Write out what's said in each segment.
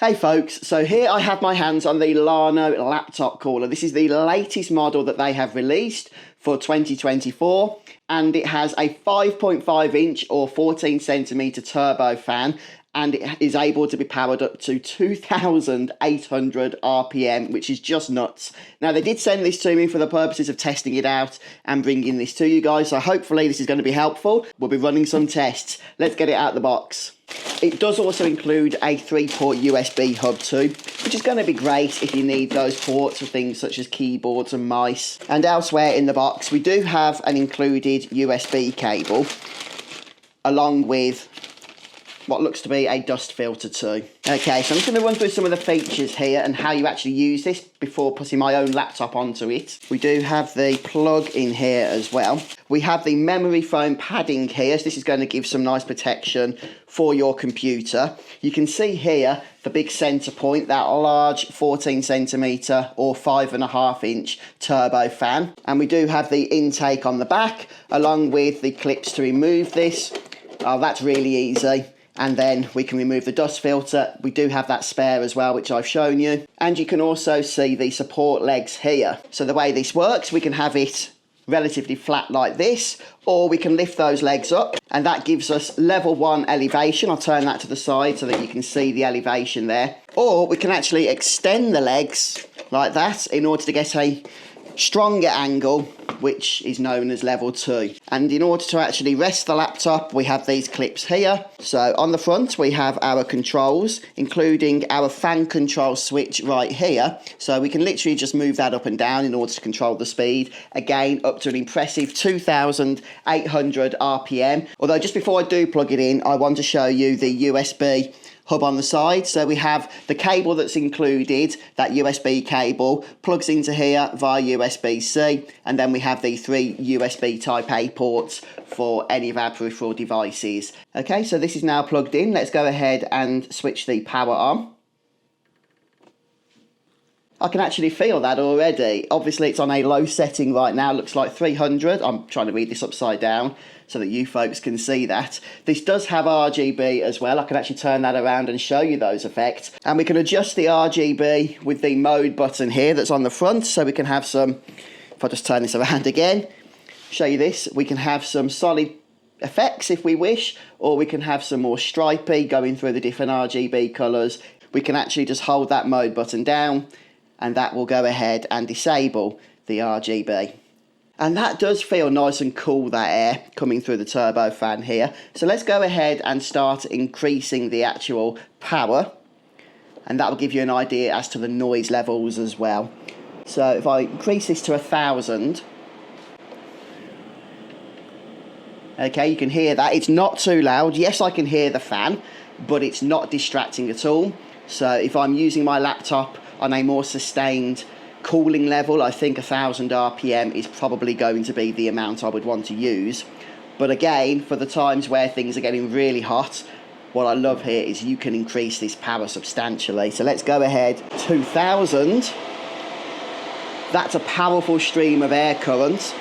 Hey folks, so here I have my hands on the Llano laptop cooler. This is the latest model that they have released for 2024 and it has a 5.5 inch or 14 centimeter turbo fan and it is able to be powered up to 2,800 RPM, which is just nuts. Now they did send this to me for the purposes of testing it out and bringing this to you guys, so hopefully this is going to be helpful. We'll be running some tests. Let's get it out of the box. It does also include a 3-port USB hub too, which is going to be great if you need those ports for things such as keyboards and mice. And elsewhere in the box, we do have an included USB cable, along with what looks to be a dust filter too. Okay, so I'm just going to run through some of the features here and how you actually use this before putting my own laptop onto it. We do have the plug in here as well. We have the memory foam padding here, so this is going to give some nice protection for your computer. You can see here the big centre point, that large 14 centimetre or 5.5 inch turbo fan. And we do have the intake on the back, along with the clips to remove this. Oh, that's really easy. And then we can remove the dust filter. We do have that spare as well, which I've shown you. And you can also see the support legs here. So the way this works, we can have it relatively flat like this, or we can lift those legs up, and that gives us level 1 elevation. I'll turn that to the side so that you can see the elevation there. Or we can actually extend the legs like that in order to get a stronger angle, which is known as level 2. And in order to actually rest the laptop, we have these clips here. So on the front we have our controls, including our fan control switch right here, so we can literally just move that up and down in order to control the speed, again up to an impressive 2,800 RPM. Although just before I do plug it in, I want to show you the USB hub on the side. So we have the cable that's included, that USB cable plugs into here via USB-C, and then we have the 3 USB Type A ports for any of our peripheral devices. Okay, so this is now plugged in. Let's go ahead and switch the power on. I can actually feel that already. Obviously it's on a low setting right now, looks like 300. I'm trying to read this upside down so that you folks can see that. This does have RGB as well. I can actually turn that around and show you those effects. And we can adjust the RGB with the mode button here that's on the front. So we can have some, if I just turn this around again, show you this, we can have some solid effects if we wish, or we can have some more stripy going through the different RGB colours. We can actually just hold that mode button down, and that will go ahead and disable the RGB. And that does feel nice and cool, that air coming through the turbo fan here. So let's go ahead and start increasing the actual power, and that will give you an idea as to the noise levels as well. So if I increase this to 1,000, okay, you can hear that. It's not too loud. Yes, I can hear the fan, but it's not distracting at all. So if I'm using my laptop on a more sustained cooling level, I think 1,000 RPM is probably going to be the amount I would want to use. But again, for the times where things are getting really hot, what I love here is you can increase this power substantially. So let's go ahead, 2,000. That's a powerful stream of air current.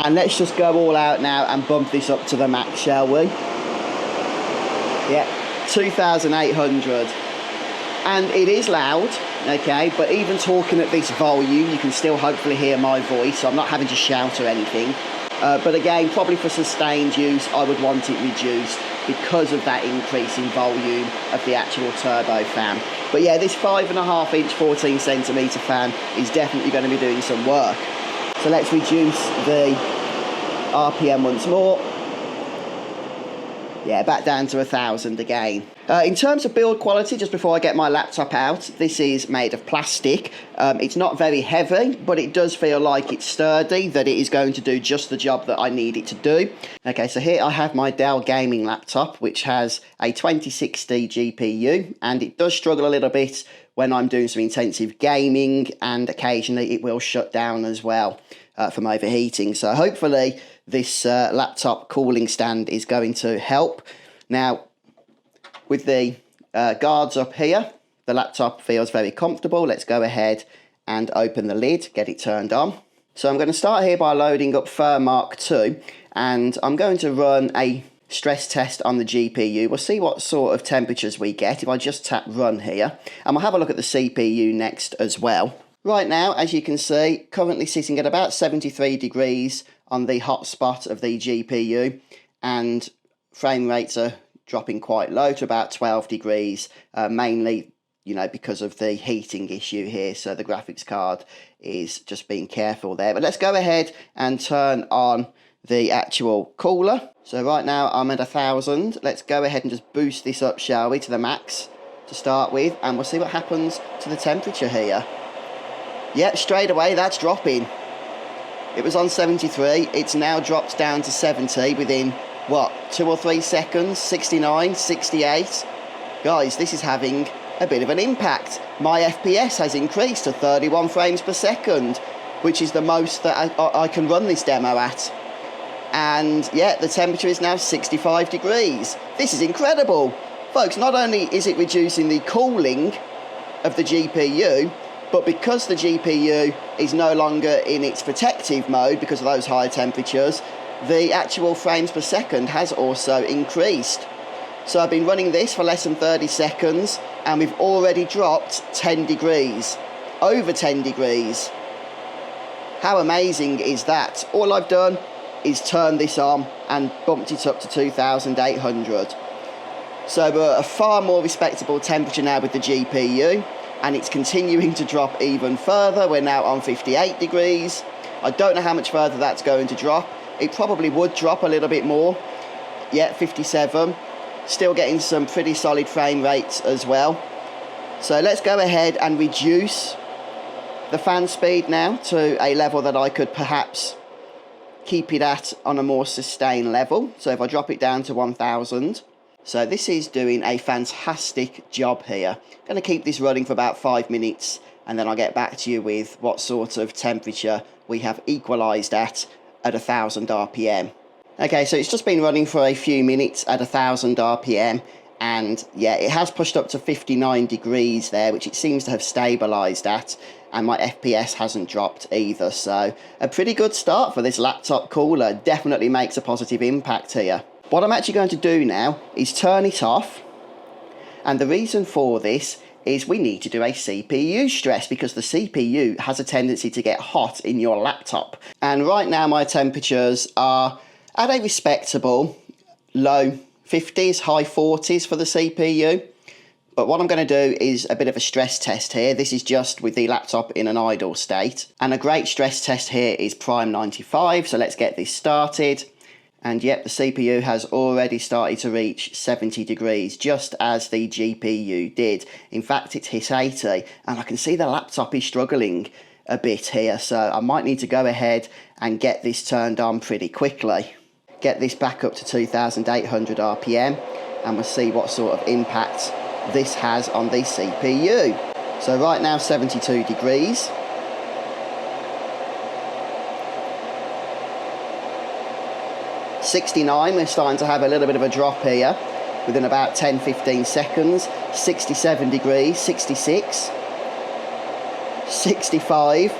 And let's just go all out now and bump this up to the max, shall we? Yeah, 2,800. And it is loud, okay, but even talking at this volume, you can still hopefully hear my voice, so I'm not having to shout or anything. But again, probably for sustained use, I would want it reduced because of that increase in volume of the actual turbo fan. But yeah, this 5.5 inch 14 centimetre fan is definitely going to be doing some work. So let's reduce the RPM once more. Yeah, back down to 1,000 again. In terms of build quality, just before I get my laptop out, this is made of plastic. It's not very heavy, but it does feel like it's sturdy, that it is going to do just the job that I need it to do. Okay, so here I have my Dell gaming laptop, which has a 2060 GPU, and it does struggle a little bit when I'm doing some intensive gaming, and occasionally it will shut down as well from overheating. So hopefully this laptop cooling stand is going to help. Now, with the guards up here, the laptop feels very comfortable. Let's go ahead and open the lid, get it turned on. So I'm going to start here by loading up Firmark 2, and I'm going to run a stress test on the GPU. We'll see what sort of temperatures we get if I just tap run here. And we'll have a look at the CPU next as well. Right now, as you can see, currently sitting at about 73 degrees on the hotspot of the GPU, and frame rates are dropping quite low to about 12 degrees, mainly, you know, because of the heating issue here. So the graphics card is just being careful there. But let's go ahead and turn on the actual cooler. So right now I'm at 1000. Let's go ahead and just boost this up, shall we, to the max to start with, and we'll see what happens to the temperature here. Yep, straight away that's dropping. It was on 73, it's now dropped down to 70 within, what, 2 or 3 seconds, 69, 68. Guys, this is having a bit of an impact. My FPS has increased to 31 frames per second, which is the most that I can run this demo at. And yeah, the temperature is now 65 degrees. This is incredible. Folks, not only is it reducing the cooling of the GPU, but because the GPU is no longer in its protective mode because of those higher temperatures, the actual frames per second has also increased. So I've been running this for less than 30 seconds and we've already dropped 10 degrees, over 10 degrees. How amazing is that? All I've done is turn this on and bumped it up to 2800. So we're at a far more respectable temperature now with the GPU, and it's continuing to drop even further. We're now on 58 degrees. I don't know how much further that's going to drop. It probably would drop a little bit more. Yeah, 57. Still getting some pretty solid frame rates as well. So let's go ahead and reduce the fan speed now to a level that I could perhaps keep it at on a more sustained level. So if I drop it down to 1000. So this is doing a fantastic job here. I'm going to keep this running for about 5 minutes and then I'll get back to you with what sort of temperature we have equalised at 1000 RPM. Okay, so it's just been running for a few minutes at 1000 RPM, and yeah, it has pushed up to 59 degrees there, which it seems to have stabilised at, and my FPS hasn't dropped either. So a pretty good start for this laptop cooler. Definitely makes a positive impact here. What I'm actually going to do now is turn it off, and the reason for this is we need to do a CPU stress because the CPU has a tendency to get hot in your laptop. And right now my temperatures are at a respectable low 50s, high 40s for the CPU. But what I'm going to do is a bit of a stress test here. This is just with the laptop in an idle state. And a great stress test here is Prime 95. So let's get this started. And yep, the CPU has already started to reach 70 degrees, just as the GPU did. In fact, it's hit 80, and I can see the laptop is struggling a bit here, so I might need to go ahead and get this turned on pretty quickly. Get this back up to 2800 RPM, and we'll see what sort of impact this has on the CPU. So right now, 72 degrees. 69, we're starting to have a little bit of a drop here within about 10-15 seconds. 67 degrees, 66, 65,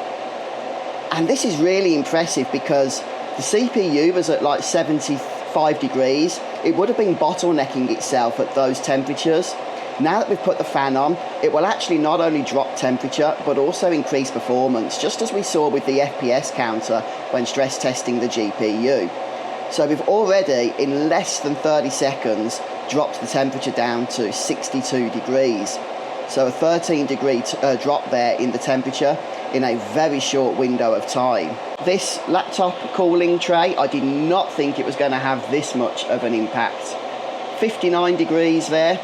and this is really impressive because the CPU was at like 75 degrees. It would have been bottlenecking itself at those temperatures. Now that we've put the fan on, it will actually not only drop temperature but also increase performance, just as we saw with the FPS counter when stress testing the GPU. So we've already, in less than 30 seconds, dropped the temperature down to 62 degrees. So a 13 degree drop there in the temperature in a very short window of time. This laptop cooling tray, I did not think it was going to have this much of an impact. 59 degrees there,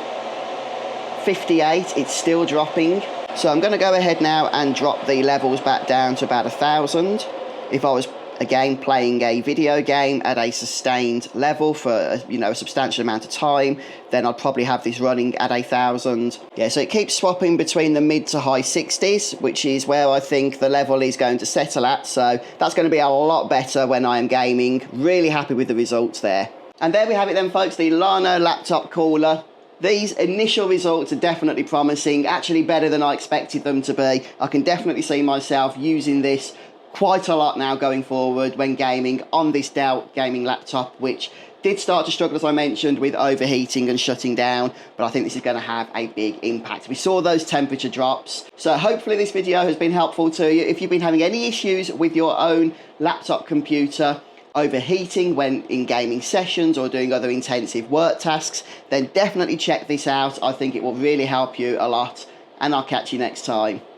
58, it's still dropping. So I'm going to go ahead now and drop the levels back down to about 1000. If I was again playing a video game at a sustained level for a substantial amount of time, then I'd probably have this running at 1000. Yeah, so it keeps swapping between the mid to high 60s, which is where I think the level is going to settle at. So that's going to be a lot better when I am gaming. Really happy with the results there. And there we have it then, folks, the Llano laptop cooler. These initial results are definitely promising, actually better than I expected them to be. I can definitely see myself using this quite a lot now going forward when gaming on this Dell gaming laptop, which did start to struggle, as I mentioned, with overheating and shutting down, but I think this is going to have a big impact. We saw those temperature drops. So hopefully this video has been helpful to you. If you've been having any issues with your own laptop computer overheating when in gaming sessions or doing other intensive work tasks, then definitely check this out. I think it will really help you a lot, and I'll catch you next time.